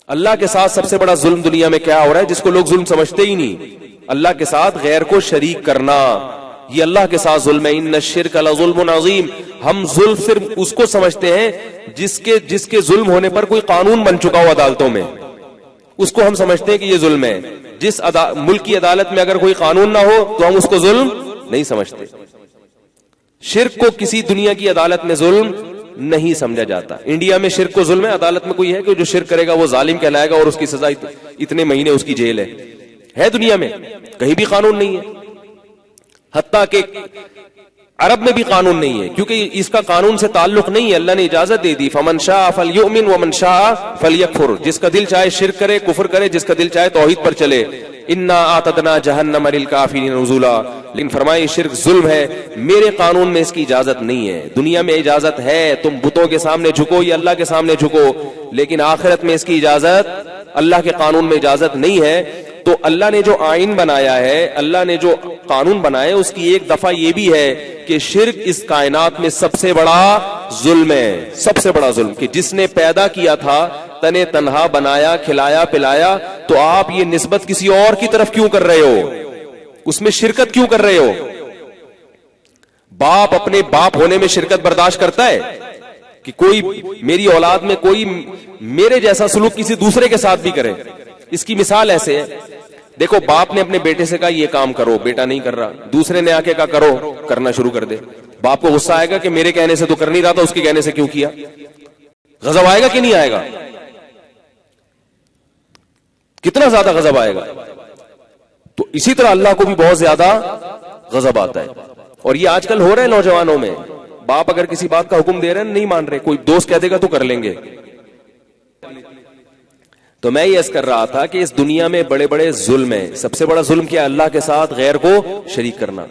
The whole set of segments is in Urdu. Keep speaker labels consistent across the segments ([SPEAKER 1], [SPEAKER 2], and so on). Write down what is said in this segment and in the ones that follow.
[SPEAKER 1] اللہ کے ساتھ سب سے بڑا ظلم دنیا میں کیا ہو رہا ہے جس کو لوگ ظلم سمجھتے ہی نہیں؟ اللہ کے ساتھ غیر کو شریک کرنا، یہ اللہ کے ساتھ ظلم ہے. ان الشرک لظلم عظیم. ہم ظلم صرف اس کو سمجھتے ہیں جس کے ظلم ہونے پر کوئی قانون بن چکا ہو عدالتوں میں، اس کو ہم سمجھتے ہیں کہ یہ ظلم ہے. جس ملک کی عدالت میں اگر کوئی قانون نہ ہو تو ہم اس کو ظلم نہیں سمجھتے. شرک کو کسی دنیا کی عدالت میں ظلم نہیں سمجھا جاتا. انڈیا میں شرک کو ظلم ہے. عدالت میں کوئی ہے کہ جو شرک کرے گا وہ ظالم کہلائے گا اور اس کی سزا اتنے مہینے اس کی جیل ہے دنیا میں؟ کہیں بھی قانون نہیں ہے. حتیٰ کہ عرب میں بھی قانون نہیں ہے، کیونکہ اس کا قانون سے تعلق نہیں ہے. اللہ نے اجازت دے دی فمن شاء فلیؤمن ومن شاء فلیکفر. جس کا دل چاہے شرک کرے، کفر کرے، جس کا دل چاہے توحید پر چلے. انا اعتدنا جہنم للکافرین نزلا. لیکن فرمائے شرک ظلم ہے، میرے قانون میں اس کی اجازت نہیں ہے. دنیا میں اجازت ہے، تم بتوں کے سامنے جھکو یا اللہ کے سامنے جھکو، لیکن آخرت میں اس کی اجازت، اللہ کے قانون میں اجازت نہیں ہے. تو اللہ نے جو آئین بنایا ہے، اللہ نے جو قانون بنایا ہے، اس کی ایک دفعہ یہ بھی ہے کہ شرک اس کائنات میں سب سے بڑا ظلم ہے. سب سے بڑا ظلم کہ جس نے پیدا کیا تھا، تنے تنہا بنایا، کھلایا پلایا، تو آپ یہ نسبت کسی اور کی طرف کیوں کر رہے ہو؟ اس میں شرکت کیوں کر رہے ہو؟ باپ اپنے باپ ہونے میں شرکت برداشت کرتا ہے کہ کوئی میری اولاد میں کوئی میرے جیسا سلوک کسی دوسرے کے ساتھ بھی کرے؟ اس کی مثال ایسے ہے، دیکھو باپ نے اپنے بیٹے سے کہا یہ کام کرو، بیٹا نہیں کر رہا، دوسرے نے آ کے کہا کرو، کرنا شروع کر دے. باپ کو غصہ آئے گا کہ میرے کہنے سے تو کر نہیں رہا تھا، اس کے کہنے سے کیوں کیا؟ غضب آئے گا کہ نہیں آئے گا؟ کتنا زیادہ غضب آئے گا. تو اسی طرح اللہ کو بھی بہت زیادہ غضب آتا ہے. اور یہ آج کل ہو رہا ہے نوجوانوں میں. باپ اگر کسی بات کا حکم دے رہے ہیں نہیں مان رہے، کوئی دوست کہہ دے گا تو کر لیں گے. تو میں یہ عرض کر رہا تھا کہ اس دنیا میں بڑے بڑے ظلم ہیں. سب سے بڑا ظلم کیا ہے؟ اللہ کے ساتھ غیر کو شریک کرنا.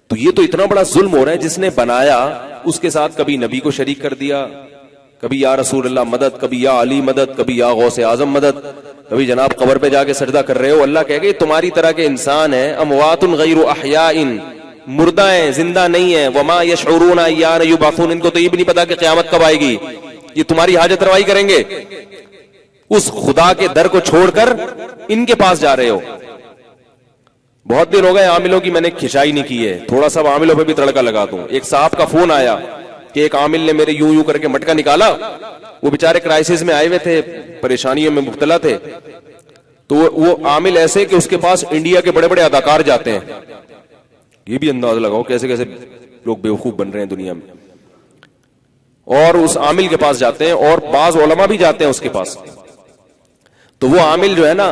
[SPEAKER 1] تو یہ تو اتنا بڑا ظلم ہو رہا ہے، جس نے بنایا اس کے ساتھ کبھی نبی کو شریک کر دیا، کبھی یا رسول اللہ مدد، کبھی یا علی مدد، کبھی یا غوث اعظم مدد، کبھی جناب قبر پہ جا کے سجدہ کر رہے ہو. اللہ کہے گا تمہاری طرح کے انسان ہیں، اموات غیر احیاء، مردہ ہیں، زندہ نہیں ہیں. وما یشعرون ایان یبعثون. ان کو تو یہ بھی نہیں پتا کہ قیامت کب آئے گی. یہ تمہاری حاجت روائی کریں گے. اس خدا کے در کو چھوڑ کر ان کے پاس جا رہے ہو. بہت دن ہو گئے عاملوں کی میں نے کھچائی نہیں کی ہے، تھوڑا سا عاملوں پہ بھی تڑکا لگا دوں. ایک صاحب کا فون آیا کہ ایک عامل نے میرے یوں کر کے مٹکا نکالا. وہ بیچارے کرائسس میں آئے ہوئے تھے، پریشانیوں میں مبتلا تھے. تو وہ عامل ایسے کہ اس کے پاس انڈیا کے بڑے بڑے اداکار جاتے ہیں. یہ بھی انداز لگاؤ کیسے کیسے لوگ بیوقوف بن رہے ہیں دنیا میں. اور اس عامل کے پاس جاتے ہیں، اور بعض علماء بھی جاتے ہیں اس کے پاس. تو وہ عامل جو ہے نا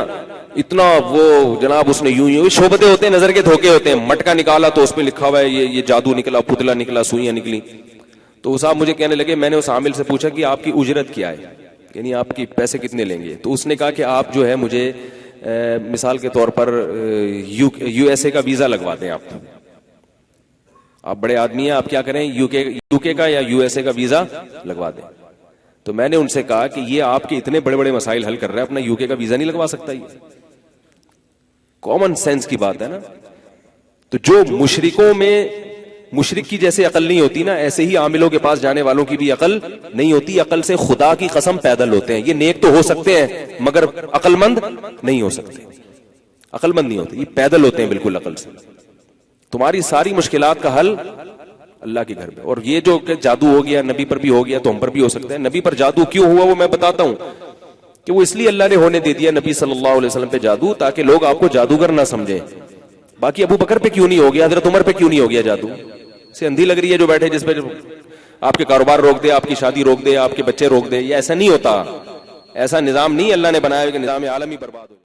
[SPEAKER 1] اتنا وہ جناب اس نے یوں شعبتیں ہوتے ہیں، نظر کے دھوکے ہوتے ہیں. مٹکا نکالا تو اس میں لکھا ہوا ہے یہ جادو نکلا، پتلا نکلا، سوئیاں نکلی. تو وہ صاحب مجھے کہنے لگے، میں نے اس عامل سے پوچھا کہ آپ کی اجرت کیا ہے، یعنی آپ کی پیسے کتنے لیں گے؟ تو اس نے کہا کہ آپ جو ہے مجھے مثال کے طور پر یو ایس اے کا ویزا لگوا دیں. آپ بڑے آدمی ہیں، آپ کیا کریں، یو کے کا یا یو ایس اے کا ویزا لگوا دیں. تو میں نے ان سے کہا کہ یہ آپ کے اتنے بڑے بڑے مسائل حل کر رہا ہے، اپنا یو کے کا ویزا نہیں لگوا سکتا؟ یہ کامن سینس کی بات ہے نا. تو جو مشرکوں میں مشرک کی جیسے عقل نہیں ہوتی نا، ایسے ہی عاملوں کے پاس جانے والوں کی بھی عقل نہیں ہوتی. عقل سے خدا کی قسم پیدل ہوتے ہیں. یہ نیک تو ہو سکتے ہیں مگر عقل مند نہیں ہو سکتے. عقل مند نہیں ہوتے، یہ پیدل ہوتے ہیں بالکل عقل سے. تمہاری ساری مشکلات کا حل اللہ کے گھر میں. اور یہ جو کہ جادو ہو گیا نبی پر بھی ہو گیا تو ہم پر بھی ہو سکتا ہے. نبی پر جادو کیوں ہوا وہ میں بتاتا ہوں کہ وہ اس لیے اللہ نے ہونے دے دیا نبی صلی اللہ علیہ وسلم پہ جادو، تاکہ لوگ آپ کو جادوگر نہ سمجھیں. باقی ابو بکر پہ کیوں نہیں ہو گیا، حضرت عمر پہ کیوں نہیں ہو گیا جادو؟ سے اندھی لگ رہی ہے جو بیٹھے جس پہ آپ کے کاروبار روک دے، آپ کی شادی روک دے، آپ کے بچے روک دے. یہ ایسا نہیں ہوتا، ایسا نظام نہیں اللہ نے بنایا کہ نظام عالمی برباد ہو.